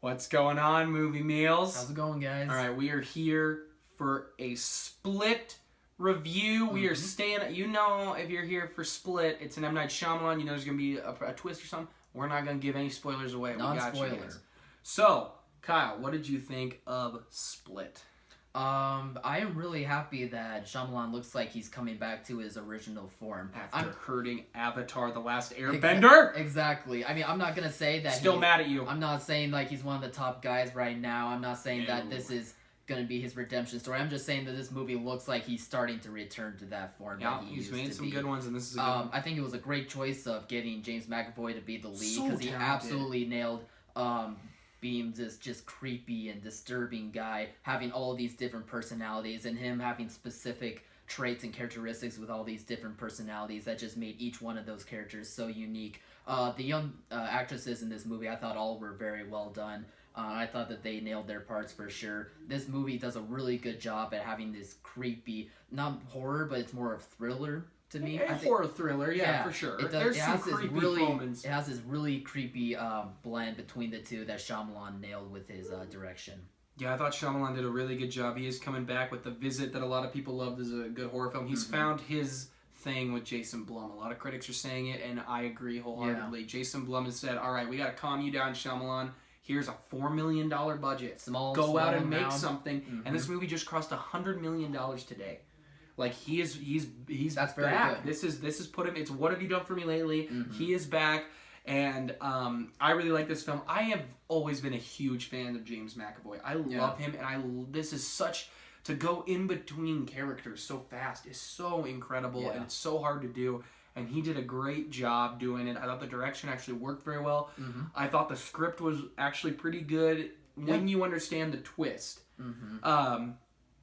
What's going on, Movie Meals? How's it going, guys? All right, we are here for a Split review. We are staying. You know, if you're here for Split, it's an M. Night Shyamalan. You know there's gonna be a twist or something. We're not gonna give any spoilers away. Non-spoiler. So, Kyle, what did you think of Split? I am really happy that Shyamalan looks like he's coming back to his original form. After hurting Avatar: The Last Airbender? Exactly. I mean, I'm not gonna say that Still mad at you. I'm not saying like he's one of the top guys right now. I'm not saying that this is gonna be his redemption story. I'm just saying that this movie looks like he's starting to return to that form. Yeah, that he he's used made to some be. good ones, and this is a good one. I think it was a great choice of getting James McAvoy to be the lead So because he talented. absolutely nailed being this just creepy and disturbing guy, having all these different personalities, and him having specific traits and characteristics with all these different personalities that just made each one of those characters so unique. The young actresses in this movie, I thought all were very well done. I thought that they nailed their parts for sure. This movie does a really good job at having this creepy, not horror, but it's more of thriller to me. A horror thriller, yeah, for sure. There's some creepy moments. It has this really creepy blend between the two that Shyamalan nailed with his direction. Yeah, I thought Shyamalan did a really good job. He is coming back with The Visit that a lot of people loved as a good horror film. He's found his thing with Jason Blum. A lot of critics are saying it, and I agree wholeheartedly. Yeah. Jason Blum has said, all right, we got to calm you down, Shyamalan. Here's a $4 million budget. Go out and make something. And this movie just crossed $100 million today. Like he's That's very back. good. This is put him. It's what have you done for me lately? He is back, and I really like this film. I have always been a huge fan of James McAvoy. I love him, and this is such to go in between characters so fast is so incredible, and it's so hard to do. And he did a great job doing it. I thought the direction actually worked very well. I thought the script was actually pretty good when you understand the twist.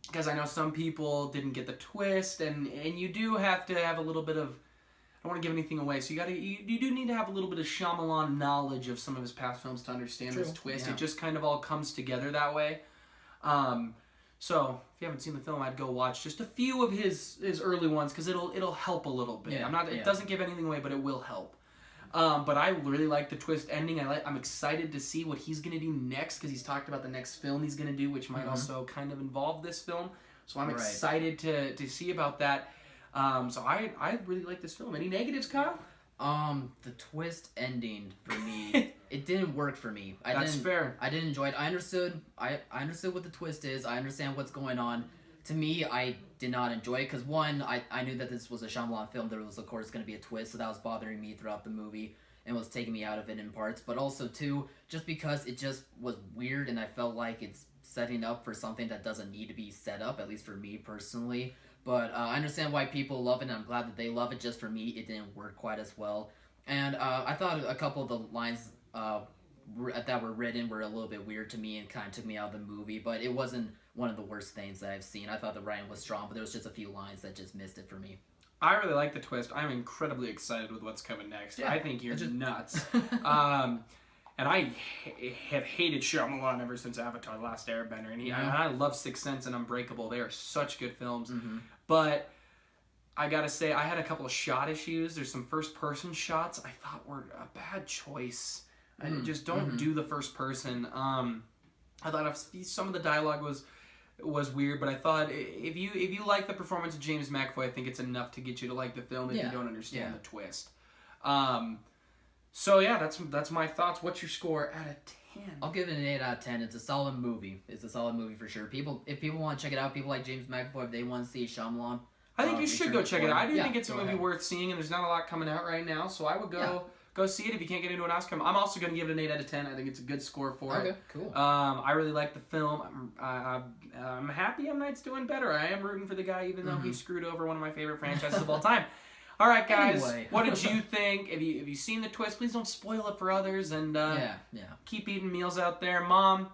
Because I know some people didn't get the twist, and you do have to have a little bit of, I don't want to give anything away, so you do need to have a little bit of Shyamalan knowledge of some of his past films to understand this twist. It just kind of all comes together that way. So if you haven't seen the film, I'd go watch just a few of his early ones because it'll help a little bit. It doesn't give anything away, but it will help. But I really like the twist ending. I'm excited to see what he's going to do next because he's talked about the next film he's going to do, which might also kind of involve this film. So I'm excited to see about that. So I really like this film. Any negatives, Kyle? The twist ending for me, it didn't work for me. That's fair. I didn't enjoy it. I understood what the twist is. I understand what's going on. To me, I did not enjoy it because one, I knew that this was a Shyamalan film. There was, of course, going to be a twist, so that was bothering me throughout the movie and was taking me out of it in parts. But also, two, just because it just was weird and I felt like it's setting up for something that doesn't need to be set up, at least for me personally. But I understand why people love it, and I'm glad that they love it. Just for me, it didn't work quite as well. And I thought a couple of the lines that were written were a little bit weird to me and kind of took me out of the movie. But it wasn't one of the worst things that I've seen. I thought the writing was strong, but there was just a few lines that just missed it for me. I really like the twist. I'm incredibly excited with what's coming next. Yeah, I think you're just nuts. And I have hated Shyamalan ever since Avatar: The Last Airbender. And I love Sixth Sense and Unbreakable. They are such good films. But I gotta say, I had a couple of shot issues. There's some first-person shots I thought were a bad choice. I just don't do the first person. I thought some of the dialogue was weird, but I thought if you like the performance of James McAvoy, I think it's enough to get you to like the film if you don't understand the twist. So yeah, that's my thoughts. What's your score out of 10? I'll give it an 8 out of 10. It's a solid movie. It's a solid movie for sure. If people want to check it out, people like James McAvoy, if they want to see Shyamalan, I think you should go check it out. I do think it's a movie worth seeing, and there's not a lot coming out right now, so I would go see it if you can't get into an Oscar. I'm also going to give it an 8 out of 10. I think it's a good score for it. Okay, cool. I really like the film. I'm happy M. Night's doing better. I am rooting for the guy, even though he screwed over one of my favorite franchises of all time. All right, guys. Anyway. What did you think? If you seen the twist, please don't spoil it for others, and keep eating meals out there. Mom,